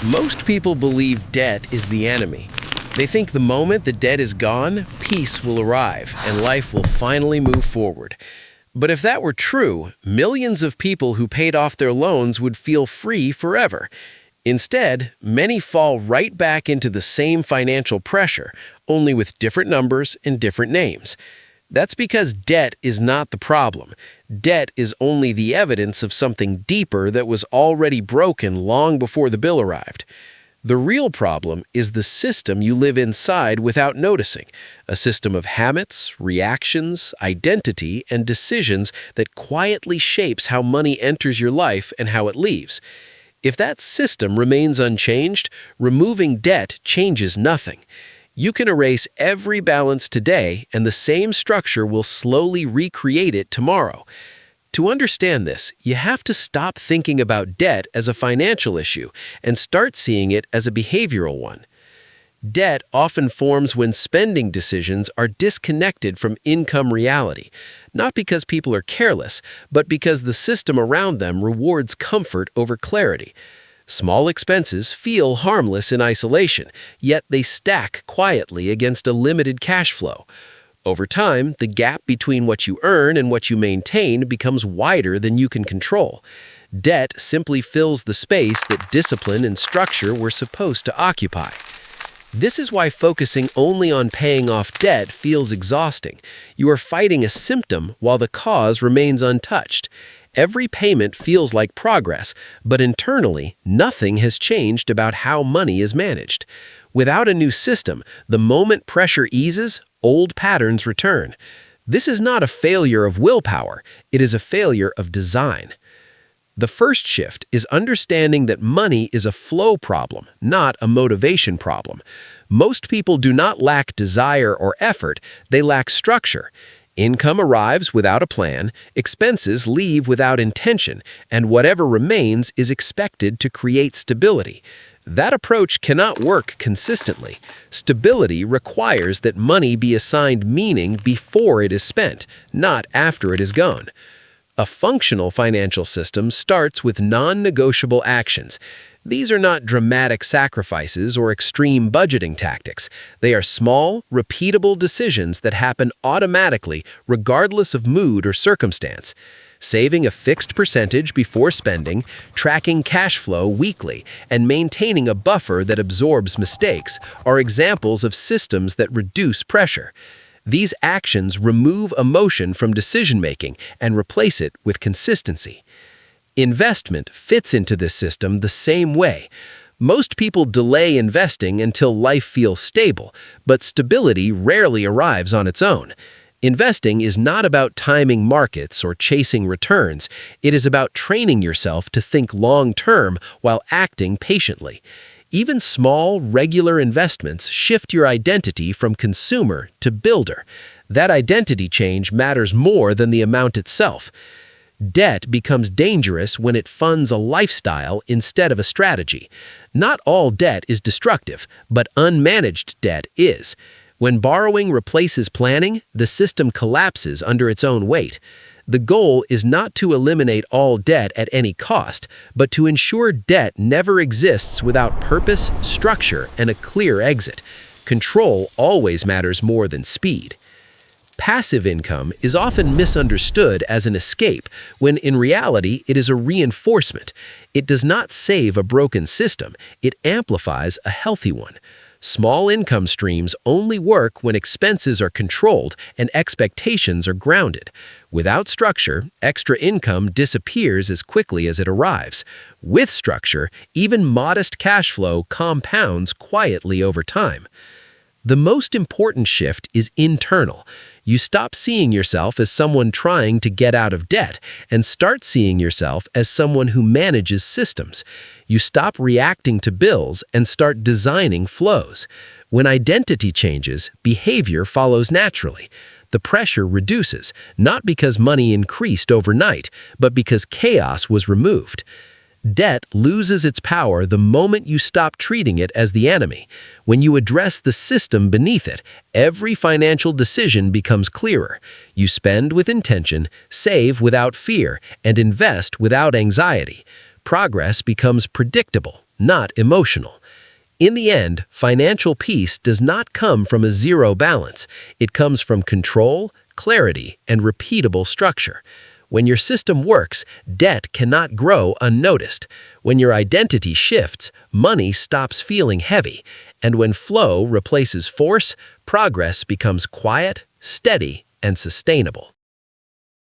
Most people believe debt is the enemy. They think the moment the debt is gone, peace will arrive and life will finally move forward. But if that were true, millions of people who paid off their loans would feel free forever. Instead, many fall right back into the same financial pressure, only with different numbers and different names. That's because debt is not the problem. Debt is only the evidence of something deeper that was already broken long before the bill arrived. The real problem is the system you live inside without noticing, a system of habits, reactions, identity, and decisions that quietly shapes how money enters your life and how it leaves. If that system remains unchanged, removing debt changes nothing. You can erase every balance today, and the same structure will slowly recreate it tomorrow. To understand this, you have to stop thinking about debt as a financial issue and start seeing it as a behavioral one. Debt often forms when spending decisions are disconnected from income reality, not because people are careless, but because the system around them rewards comfort over clarity. Small expenses feel harmless in isolation, yet they stack quietly against a limited cash flow. Over time, the gap between what you earn and what you maintain becomes wider than you can control. Debt simply fills the space that discipline and structure were supposed to occupy. This is why focusing only on paying off debt feels exhausting. You are fighting a symptom while the cause remains untouched. Every payment feels like progress, but internally, nothing has changed about how money is managed. Without a new system, the moment pressure eases, old patterns return. This is not a failure of willpower, it is a failure of design. The first shift is understanding that money is a flow problem, not a motivation problem. Most people do not lack desire or effort, they lack structure. Income arrives without a plan, expenses leave without intention, and whatever remains is expected to create stability. That approach cannot work consistently. Stability requires that money be assigned meaning before it is spent, not after it is gone. A functional financial system starts with non-negotiable actions. These are not dramatic sacrifices or extreme budgeting tactics. They are small, repeatable decisions that happen automatically regardless of mood or circumstance. Saving a fixed percentage before spending, tracking cash flow weekly, and maintaining a buffer that absorbs mistakes are examples of systems that reduce pressure. These actions remove emotion from decision-making and replace it with consistency. Investment fits into this system the same way. Most people delay investing until life feels stable, but stability rarely arrives on its own. Investing is not about timing markets or chasing returns. It is about training yourself to think long-term while acting patiently. Even small, regular investments shift your identity from consumer to builder. That identity change matters more than the amount itself. Debt becomes dangerous when it funds a lifestyle instead of a strategy. Not all debt is destructive, but unmanaged debt is. When borrowing replaces planning, the system collapses under its own weight. The goal is not to eliminate all debt at any cost, but to ensure debt never exists without purpose, structure, and a clear exit. Control always matters more than speed. Passive income is often misunderstood as an escape, when in reality it is a reinforcement. It does not save a broken system, it amplifies a healthy one. Small income streams only work when expenses are controlled and expectations are grounded. Without structure, extra income disappears as quickly as it arrives. With structure, even modest cash flow compounds quietly over time. The most important shift is internal. You stop seeing yourself as someone trying to get out of debt and start seeing yourself as someone who manages systems. You stop reacting to bills and start designing flows. When identity changes, behavior follows naturally. The pressure reduces, not because money increased overnight, but because chaos was removed. Debt loses its power the moment you stop treating it as the enemy. When you address the system beneath it, every financial decision becomes clearer. You spend with intention, save without fear, and invest without anxiety. Progress becomes predictable, not emotional. In the end, financial peace does not come from a zero balance. It comes from control, clarity, and repeatable structure. When your system works, debt cannot grow unnoticed. When your identity shifts, money stops feeling heavy. And when flow replaces force, progress becomes quiet, steady, and sustainable.